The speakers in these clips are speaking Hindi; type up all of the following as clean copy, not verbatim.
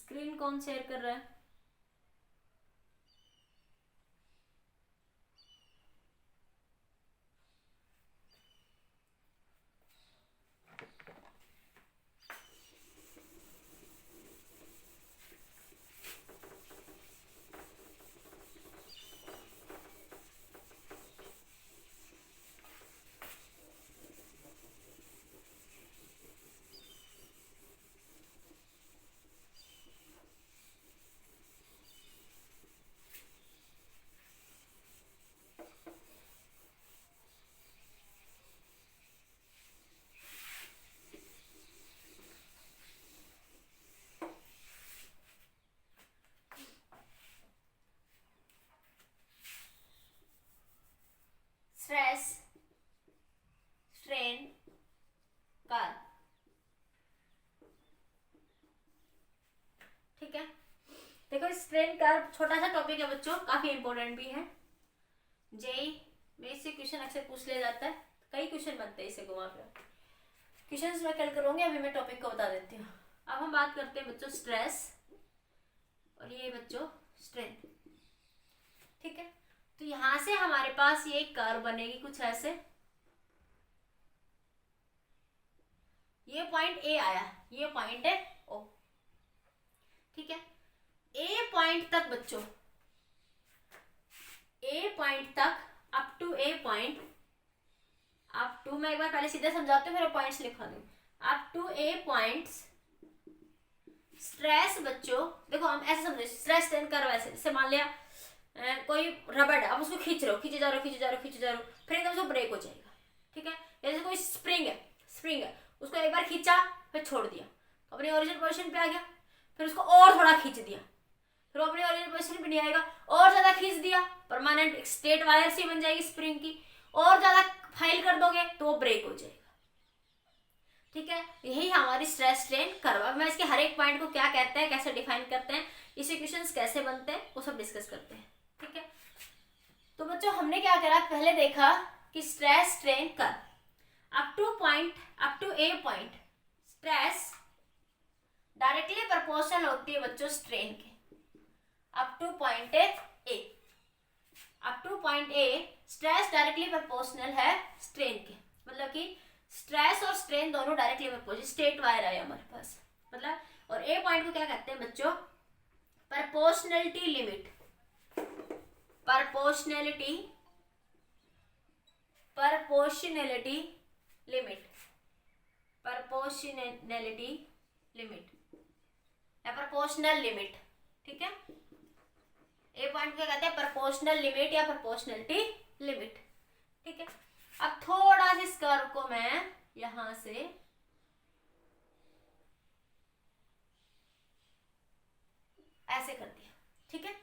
स्क्रीन कौन शेयर कर रहा है? Stress, strain, curve. ठीक है, देखो स्ट्रेन कर्व छोटा सा टॉपिक है बच्चों, काफी इंपॉर्टेंट भी है। जेई में इससे क्वेश्चन अक्सर पूछ लिया जाता है, कई क्वेश्चन बनते हैं इसे घुमा फिर। क्वेश्चंस मैं कल करूंगी, अभी मैं टॉपिक को बता देती हूँ। अब हम बात करते हैं बच्चों स्ट्रेस और ये बच्चों स्ट्रेन। ठीक है, तो यहां से हमारे पास ये कर्व बनेगी कुछ ऐसे। ये पॉइंट ए आया, ये पॉइंट है ओ। ठीक है, ए पॉइंट तक बच्चों, ए पॉइंट तक, up to A point, up to, मैं एक बार पहले सीधे समझाती हूँ फिर पॉइंट्स लिखवा दूँ। Up to A points stress बच्चों, देखो हम ऐसे समझे स्ट्रेस स्ट्रेन कर्व ऐसे, जैसे मान लिया कोई रबड़ है, अब उसको खींच रहे हो, खींचे जा रहे हो, खींचे जा रहे हो, खींचे जा रहे हो, फिर एकदम से ब्रेक हो जाएगा। ठीक है, जैसे कोई स्प्रिंग है, स्प्रिंग है, उसको एक बार खींचा फिर छोड़ दिया, अपनी ओरिजिनल पोजीशन पे आ गया, फिर उसको और थोड़ा खींच दिया, फिर वो अपनी ओरिजिनल पोजीशन पे नहीं आएगा, और ज्यादा खींच दिया, परमानेंट स्ट्रेट वायर सी बन जाएगी स्प्रिंग की, और ज्यादा फाइल कर दोगे तो वो ब्रेक हो जाएगा। ठीक है, यही हमारी स्ट्रेस स्ट्रेन कर्व। अब मैं इसके हर एक पॉइंट को क्या कहते हैं, कैसे डिफाइन करते हैं, इस इक्वेशंस कैसे बनते हैं, वो सब डिस्कस करते हैं। ठीक है, तो बच्चों हमने क्या करा, पहले देखा कि stress strain curve up to point, up to A point stress directly proportional होती है बच्चों स्ट्रेन के। Up to point A, up to point A stress directly proportional है स्ट्रेन के, मतलब कि स्ट्रेस और स्ट्रेन दोनों डायरेक्टली प्रोपोर्शनल, स्ट्रेट वायर है हमारे पास मतलब। और ए पॉइंट को क्या कहते हैं बच्चों, proportionality limit, proportionality, proportionality limit, proportionality limit या प्रोपोर्शनल लिमिट। ठीक है, ए पॉइंट क्या कहते हैं, प्रोपोर्शनल लिमिट या प्रोपोर्शनलिटी लिमिट। ठीक है, अब थोड़ा सा इस कर्व को मैं यहां से ऐसे कर दिया। ठीक है,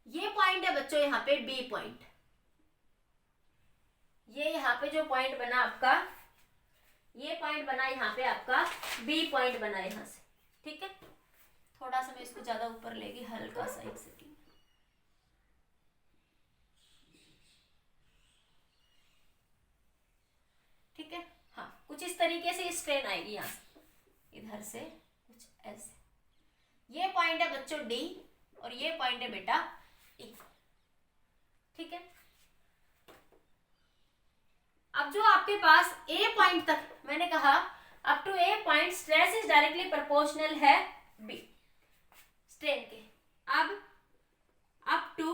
ये पॉइंट है बच्चों यहाँ पे बी पॉइंट, ये यहाँ पे जो पॉइंट बना आपका, ये पॉइंट बना यहाँ पे आपका बी पॉइंट बना यहाँ से। ठीक है, थोड़ा सा मैं इसको ज्यादा ऊपर लेगी, हल्का सा, एक सेकेंड। ठीक है, हाँ कुछ इस तरीके से स्ट्रेन आएगी यहाँ से, इधर से कुछ ऐसे। ये पॉइंट है बच्चों डी और ये पॉइंट है बेटा ई। ठीक है, अब जो आपके पास ए पॉइंट तक, मैंने कहा up to A point stress is directly proportional है बी स्ट्रेन के। अब up to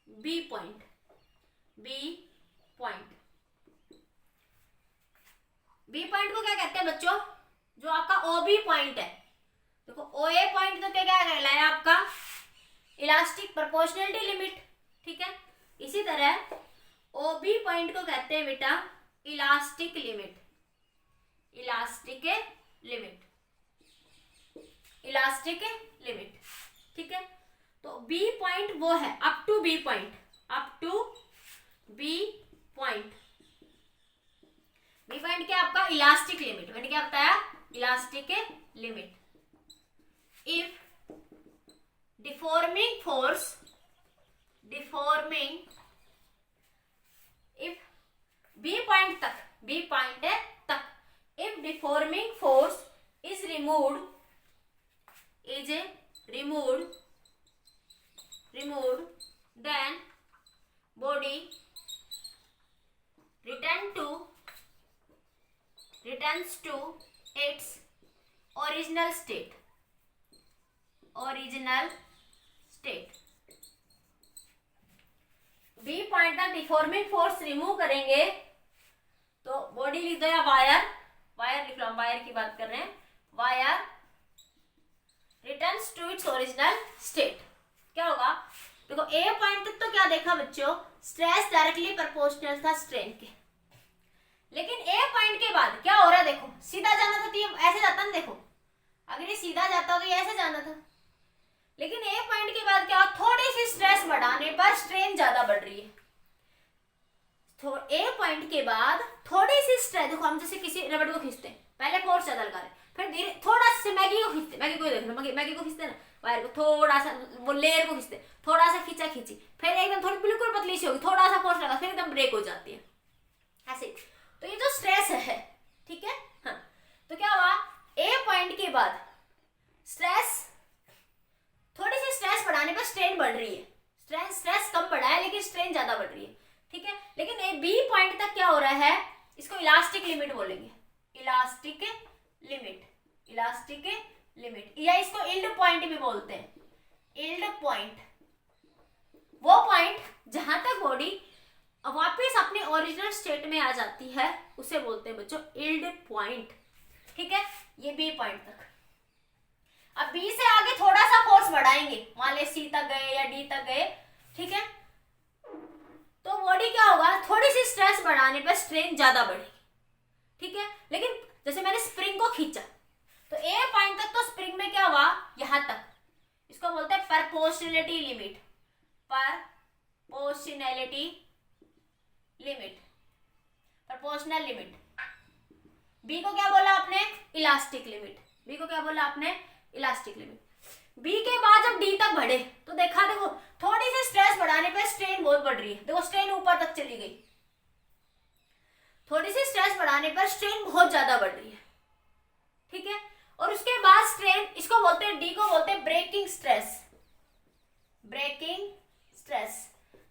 B point, B point, B point को क्या कहते हैं बच्चों, जो आपका ओ बी पॉइंट है। देखो ओ ए पॉइंट तो क्या क्या कहलाया आपका, इलास्टिक प्रोपोर्शनलिटी लिमिट। ठीक है, इसी तरह ओ बी पॉइंट को कहते हैं बेटा elastic limit, elastic limit, elastic limit. ठीक है, तो बी पॉइंट वो है up to B point, up to B point. B point क्या आपका इलास्टिक लिमिट, मैंने क्या बताया, elastic limit. If deforming force, deforming, if B point तक, बी पॉइंट है तक, if deforming force is removed, is removed, then body returns to its original state. B point तक डिफॉर्मिंग फोर्स रिमूव करेंगे तो बॉडी लिख दो या वायर लिख लो, हम वायर की बात कर रहे हैं। Wire returns to its original state. क्या होगा, देखो ए पॉइंट तक तो क्या देखा बच्चों, स्ट्रेस डायरेक्टली प्रोपोर्शनल था स्ट्रेन के, लेकिन ए पॉइंट के बाद क्या हो रहा है, देखो सीधा जाना था तो ये ऐसे जाता ना, देखो अगर ये सीधा जाता तो ये ऐसे जाना था, लेकिन ए पॉइंट के बाद क्या, थोड़ी सी स्ट्रेस बढ़ाने पर स्ट्रेन ज्यादा बढ़ रही है। तो ए पॉइंट के बाद थोड़ी सी स्ट्रेस, देखो हम जैसे किसी रबड़ को खींचते हैं, पहले फोर्स ज्यादा लगा रहे, फिर धीरे थोड़ा सा मैगी को खींचते, मैगी को देख लो, मैगी को खींचते ना वायर को, थोड़ा सा वो लेयर को खींचते, थोड़ा सा खींची, फिर एकदम थोड़ी बिल्कुल पतली सी होगी, थोड़ा सा फोर्स लगा, फिर एकदम ब्रेक हो जाती है ऐसे। तो ये जो स्ट्रेस है, ठीक है, हाँ, तो क्या हुआ, ए पॉइंट के बाद स्ट्रेस, थोड़ी सी स्ट्रेस बढ़ाने पर स्ट्रेन बढ़ रही है, स्ट्रेस कम बढ़ा है लेकिन स्ट्रेन ज्यादा बढ़ रही है, ठीक है। लेकिन ए बी पॉइंट तक क्या हो रहा है, इसको इलास्टिक लिमिट बोलेंगे, इलास्टिक लिमिट, या इसको इल्ड पॉइंट भी बोलते हैं, इल्ड पॉइंट, वो पॉइंट जहां तक बॉडी वापस अपने ओरिजिनल स्टेट में आ जाती है उसे बोलते हैं बच्चों इल्ड पॉइंट, ठीक है। ये बी पॉइंट तक। अब बी से आगे थोड़ा सा फोर्स बढ़ाएंगे, मान ले सी तक गए या डी तक गए, ठीक है, तो बॉडी क्या होगा, थोड़ी सी स्ट्रेस बढ़ाने पर स्ट्रेन ज्यादा बढ़ेगी, ठीक है। लेकिन जैसे मैंने स्प्रिंग को खींचा तो ए पॉइंट तक तो स्प्रिंग में क्या हुआ, यहां तक, इसको बोलते हैं proportionality limit, proportional limit. B को क्या बोला आपने, इलास्टिक लिमिट, बी को क्या बोला आपने, इलास्टिक लिमिट। बी के बाद जब डी तक बढ़े तो देखा, देखो थोड़ी सी स्ट्रेस बढ़ाने पे स्ट्रेन बहुत बढ़ रही है, देखो स्ट्रेन ऊपर तक चली गई, थोड़ी सी स्ट्रेस बढ़ाने पर स्ट्रेन बहुत ज्यादा बढ़ रही है, ठीक है। और उसके बाद स्ट्रेन, इसको बोलते हैं, डी को बोलते हैं ब्रेकिंग स्ट्रेस।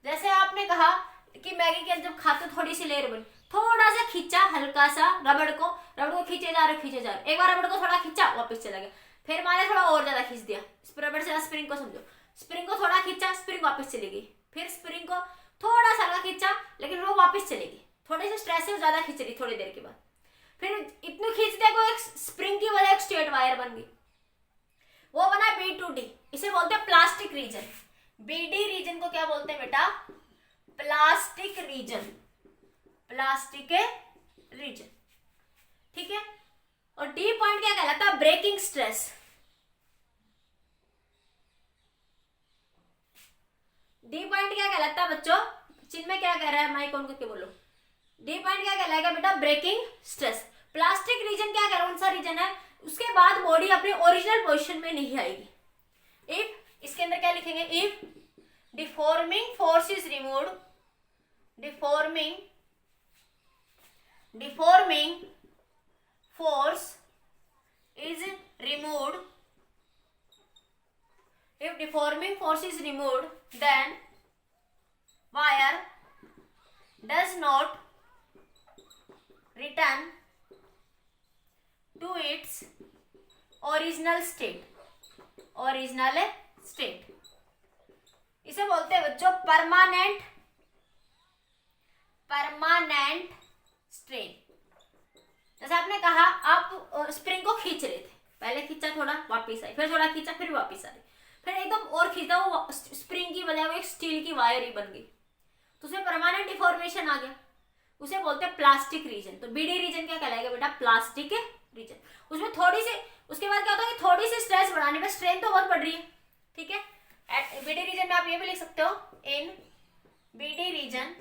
जैसे आपने कहा कि मैगी के जब खाते थोड़ी सी लेयर बनी, थोड़ा सा खींचा हल्का सा रबड़ को खींचे जा रहे, एक बार रबड़ को थोड़ा खींचा वापस चला गया, फिर मैंने थोड़ा और ज्यादा खींच दिया, रबड़ से स्प्रिंग को समझो, स्प्रिंग को थोड़ा खींचा, स्प्रिंग वापस चली गई, फिर स्प्रिंग को थोड़ा सा खींचा लेकिन वो वापस चलेगी, थोड़ी सी स्ट्रेस से ज्यादा खींच रही, थोड़ी देर के बाद फिर इतनी खींच दिया को एक स्प्रिंग की वजह एक स्ट्रेट वायर बन गई, वो बना बी टू डी, इसे बोलते हैं प्लास्टिक रीजन। बीडी रीजन को क्या बोलते हैं बेटा, प्लास्टिक रीजन, ठीक है। और डी पॉइंट क्या कहलाता है, ब्रेकिंग स्ट्रेस। डी पॉइंट क्या कहलाता है बच्चों, चिन्ह में क्या कह रहा है, माइक ऑन करके बोलो, डी पॉइंट क्या कहलाएगा बेटा, ब्रेकिंग स्ट्रेस। प्लास्टिक रीजन क्या कह रहा है, कौन सा रीजन है, उसके बाद बॉडी अपने ओरिजिनल पोजीशन में नहीं आएगी। इफ, इसके अंदर क्या लिखेंगे, if deforming force is removed, deforming force is removed, if deforming force is removed, then wire does not return to its original state, इसे बोलते हैं बच्चों परमानेंट स्ट्रेन। जैसे आपने कहा, आप स्प्रिंग को खींच रहे थे, पहले खींचा थोड़ा वापस आई, फिर थोड़ा खींचा फिर वापस आई, फिर एकदम और खींचा, वो स्प्रिंग की बजाय वो एक स्टील की वायर ही बन गई, तो उसमें परमानेंट डिफॉर्मेशन आ गया, उसे बोलते हैं प्लास्टिक रीजन। तो बीडी रीजन क्या कहलाएगा बेटा, प्लास्टिक रीजन। उसमें थोड़ी सी, उसके बाद क्या होता है कि थोड़ी सी स्ट्रेस बढ़ाने पर स्ट्रेन तो बहुत बढ़ रही है, ठीक है। बीडी रीजन में आप ये भी लिख सकते हो, इन बीडी रीजन,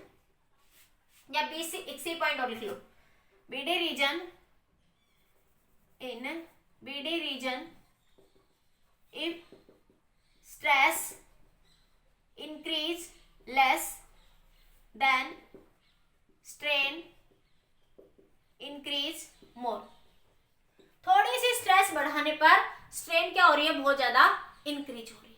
या बीसी सी पॉइंट और लिख लो, BD region, in BD region, if stress increase less than strain increase more, थोड़ी सी स्ट्रेस बढ़ाने पर स्ट्रेन क्या हो रही है, बहुत ज्यादा इंक्रीज हो रही है।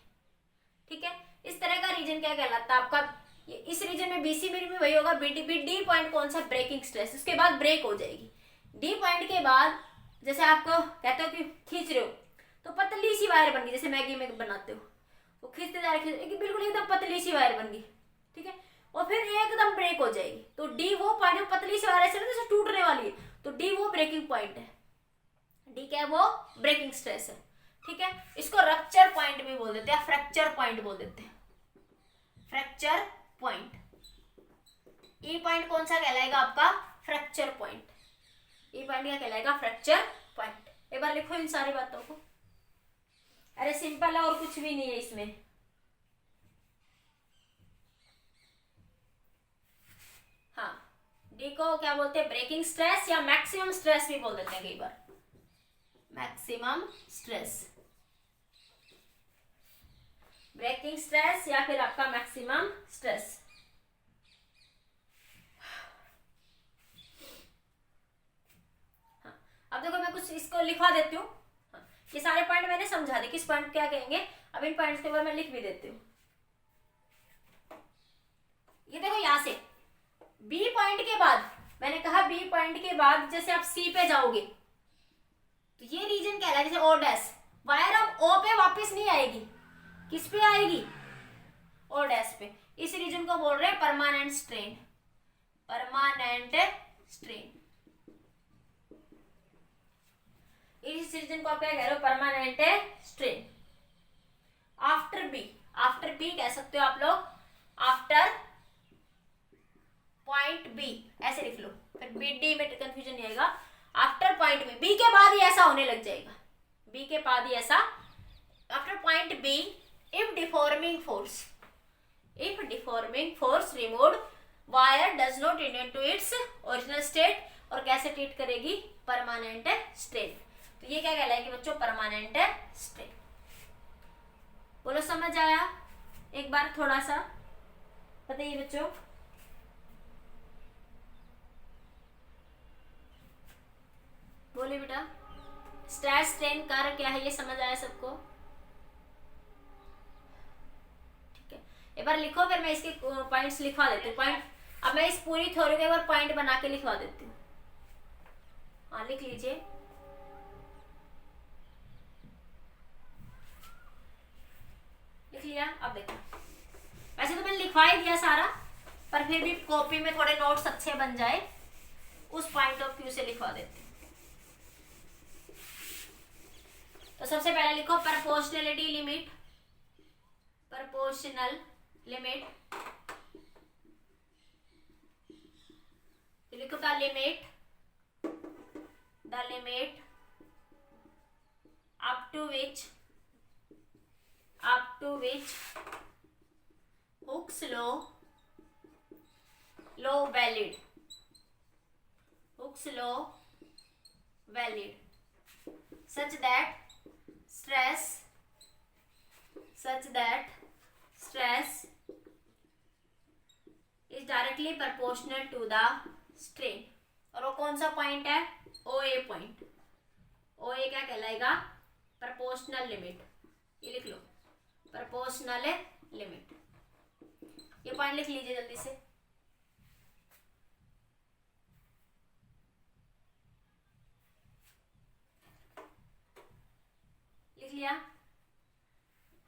ठीक है, इस तरह का रीजन क्या कहलाता है आपका, इस रीजन में बीसी में भी वही होगा। डी पॉइंट कौन सा, ब्रेकिंग स्ट्रेस, उसके बाद ब्रेक हो जाएगी। डी पॉइंट के बाद जैसे आपको कहते हो कि खींच रहे हो तो पतली सी वायर बन गई, जैसे मैगी में बनाते हो वो खींचते जा रहे बिल्कुल एकदम पतली सी वायर बन गई। ठीक है, और फिर एकदम ब्रेक हो जाएगी। तो डी वो पॉइंट, पतली सी वायर ऐसे जैसे टूटने वाली है, तो डी वो ब्रेकिंग पॉइंट है। डी क्या है, वो ब्रेकिंग स्ट्रेस है। ठीक है, इसको रप्चर पॉइंट भी बोल देते हैं, फ्रैक्चर पॉइंट बोल देते हैं, फ्रैक्चर पॉइंट। ई पॉइंट कौन सा कहलाएगा आपका, फ्रैक्चर पॉइंट। ई पॉइंट क्या कहलाएगा, फ्रैक्चर पॉइंट। एक बार लिखो इन सारी बातों को। अरे सिंपल है और कुछ भी नहीं है इसमें। हाँ, डी को क्या बोलते हैं, ब्रेकिंग स्ट्रेस या मैक्सिमम स्ट्रेस भी बोल देते हैं कई बार, मैक्सिमम स्ट्रेस, ब्रेकिंग स्ट्रेस या फिर आपका मैक्सिमम स्ट्रेस। हाँ, अब देखो मैं कुछ इसको लिखवा देती हूँ। हाँ, ये सारे पॉइंट मैंने समझा दिए, किस पॉइंट क्या कहेंगे, अब इन पॉइंट्स के ऊपर मैं लिख भी देती हूँ। ये देखो यहां से बी पॉइंट के बाद, मैंने कहा बी पॉइंट के बाद जैसे आप सी पे जाओगे तो ये रीजन क्या है, जैसे ओ डैश, वायर अब ओ पे वापस नहीं आएगी, किस पे आएगी, ओ डैश पे। इस रीजन को बोल रहे हैं परमानेंट स्ट्रेन, परमानेंट स्ट्रेन। इस रीजन को आप क्या कह रहे हो, permanent strain. After B, after B कह सकते हो आप लोग, आफ्टर पॉइंट बी ऐसे लिख लो, फिर बी डी में कंफ्यूजन नहीं आएगा। आफ्टर पॉइंट बी, बी के बाद ही ऐसा होने लग जाएगा, बी के बाद ही ऐसा। After point B, if deforming force, if deforming force removed, wire does not return to its original state, और कैसे ट्रीट करेगी, परमानेंट स्ट्रेन। तो ये क्या कहलाएगी बच्चों, परमानेंट स्ट्रेन। बोलो समझ आया, एक बार थोड़ा सा बताइए बच्चों। बोलिए बेटा, स्ट्रेस स्ट्रेन कर क्या है, ये समझ आया सबको। ठीक है, एक बार लिखो, फिर मैं इसके पॉइंट्स लिखवा देती हूँ। पॉइंट, अब मैं इस पूरी थ्योरी को एक बार पॉइंट बना के लिखवा देती हूँ। हाँ लिख लीजिए। लिख लिया, अब देखो वैसे तो मैंने लिखवा ही दिया सारा, पर फिर भी कॉपी में थोड़े नोट्स अच्छे बन जाए उस पॉइंट ऑफ व्यू से लिखवा देती हूँ। तो सबसे पहले लिखो प्रोपोर्शनलिटी लिमिट, प्रोपोर्शनल लिमिट, लिखो the limit up to which Hooke's law valid, Hooke's law valid, such that stress is directly proportional to the strain। और वो कौन सा पॉइंट है, OA पॉइंट। OA क्या कहलाएगा, प्रोपोर्शनल लिमिट। ये लिख लो, प्रोपोर्शनल लिमिट। ये पॉइंट लिख लीजिए जल्दी से। लिख लिया,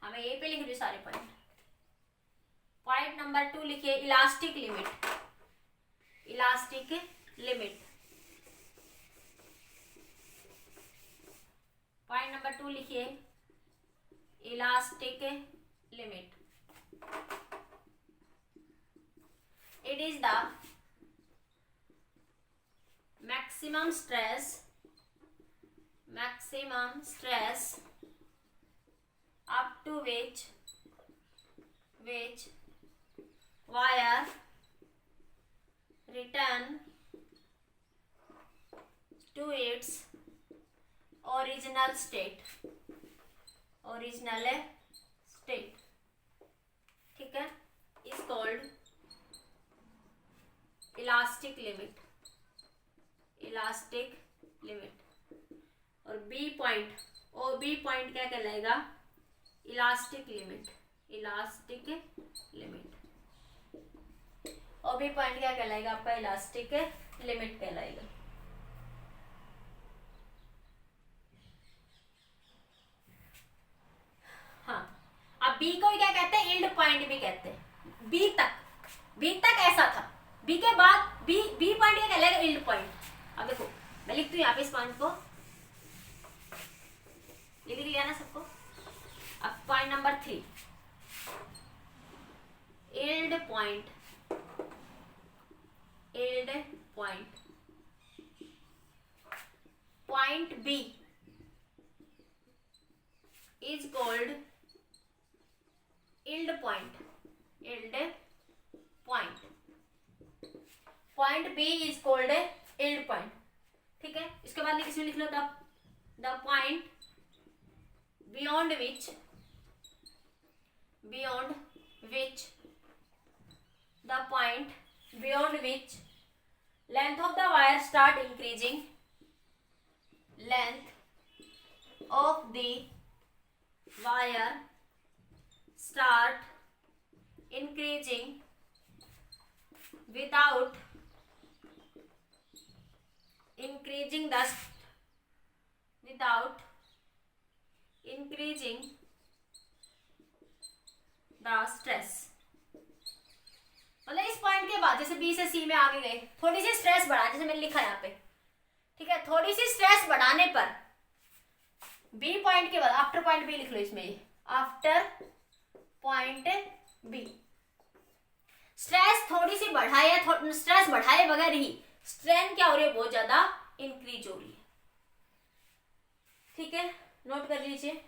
हाँ मैं यहीं पे लिख रही हूँ सारे पॉइंट। पॉइंट नंबर 2 लिखिए, elastic limit, elastic limit. Point number 2 लिखिए, elastic limit. It is the maximum stress up to which wire return to its original state, ठीक है, is called इलास्टिक लिमिट। और B point O B point क्या कहलाएगा? Elastic limit, elastic limit. O B point क्या कहलाएगा आपका? इलास्टिक लिमिट कहलाएगा। हाँ, अब बी को क्या कहते हैं? यील्ड पॉइंट भी कहते हैं। बी तक ऐसा था, बी के बाद बी पॉइंट क्या कहलाएगा? Yield point. अब देखो मैं लिखती हूँ यहाँ पे इस पॉइंट को, लिख लिया ना सबको। अब point number 3, yield point, yield point. Point B is called yield point, yield point। point B is called yield point। ठीक है, इसके बाद इसमें लिख लो the point beyond which the point beyond which length of the wire start increasing, length of the wire start increasing without increasing the stress। मतलब इस पॉइंट के बाद जैसे बी से सी में आगे गए, थोड़ी सी स्ट्रेस बढ़ा, जैसे मैंने लिखा यहाँ पे, ठीक है, थोड़ी सी स्ट्रेस बढ़ाने पर बी पॉइंट के बाद, आफ्टर पॉइंट बी लिख लो इसमें, आफ्टर पॉइंट बी स्ट्रेस थोड़ी सी बढ़ाए, स्ट्रेस बढ़ाए बगैर ही स्ट्रेन क्या हो रही है? बहुत ज्यादा इंक्रीज हो रही है। ठीक है, नोट कर लीजिए।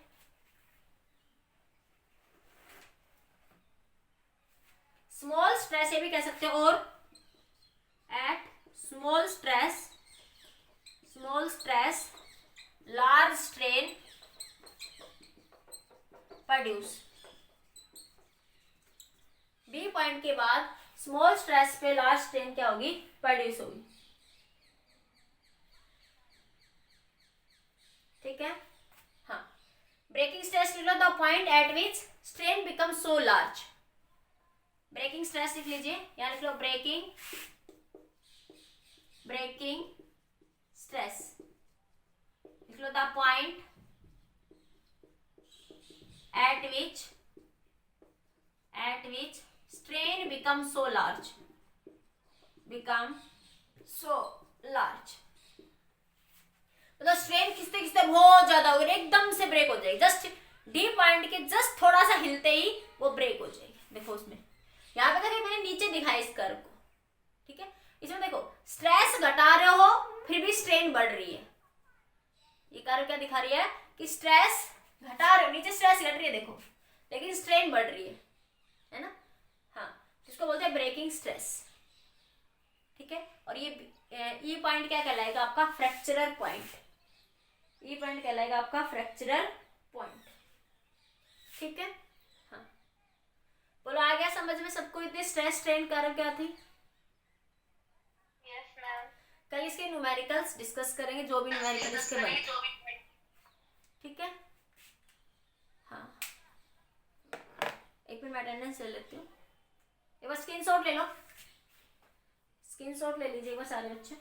स्मॉल स्ट्रेस ये भी कह सकते हो, और at small stress large strain produce. B point के बाद स्मॉल स्ट्रेस पे लार्ज स्ट्रेन क्या होगी? प्रोड्यूस होगी। ठीक है, हाँ। ब्रेकिंग स्ट्रेस लिख लो, the point at which strain become so large. Breaking stress लिख लीजिए, यहाँ लिख लो ब्रेकिंग स्ट्रेस, लिख लो the point at which strain becomes so large, मतलब स्ट्रेन खिंचते खिंचते बहुत ज्यादा हो गया, एकदम से ब्रेक हो जाएगी। जस्ट डी पॉइंट के जस्ट थोड़ा सा हिलते ही वो ब्रेक हो जाएगी। देखो उसमें यहाँ पे देखिए मैंने नीचे दिखाया इस कर्व को, ठीक है। इसमें देखो स्ट्रेस घटा रहे हो फिर भी स्ट्रेन बढ़ रही है। ये कर्व क्या दिखा रही है कि स्ट्रेस घटा रहे हो, नीचे स्ट्रेस घट रही है देखो, लेकिन स्ट्रेन बढ़ रही है ना। हाँ, इसको बोलते हैं ब्रेकिंग स्ट्रेस। ठीक है, और ये पॉइंट क्या कहलाएगा आपका? फ्रैक्चरर पॉइंट। ये पॉइंट कहलाएगा आपका फ्रैक्चरर पॉइंट। ठीक है, हाँ, बोलो आ गया समझ में सबको? इतने स्ट्रेस स्ट्रेन कर्व क्या थी? Yes ma'am. कल इसके न्यूमेरिकल्स डिस्कस करेंगे, जो भी न्यूमेरिकल इसके बने। ठीक है, हाँ, एक मिनट अटेंडेंस ले लेती हूँ। एक बार स्क्रीनशॉट ले लो, स्क्रीनशॉट ले लीजिए एक बार सारे बच्चे।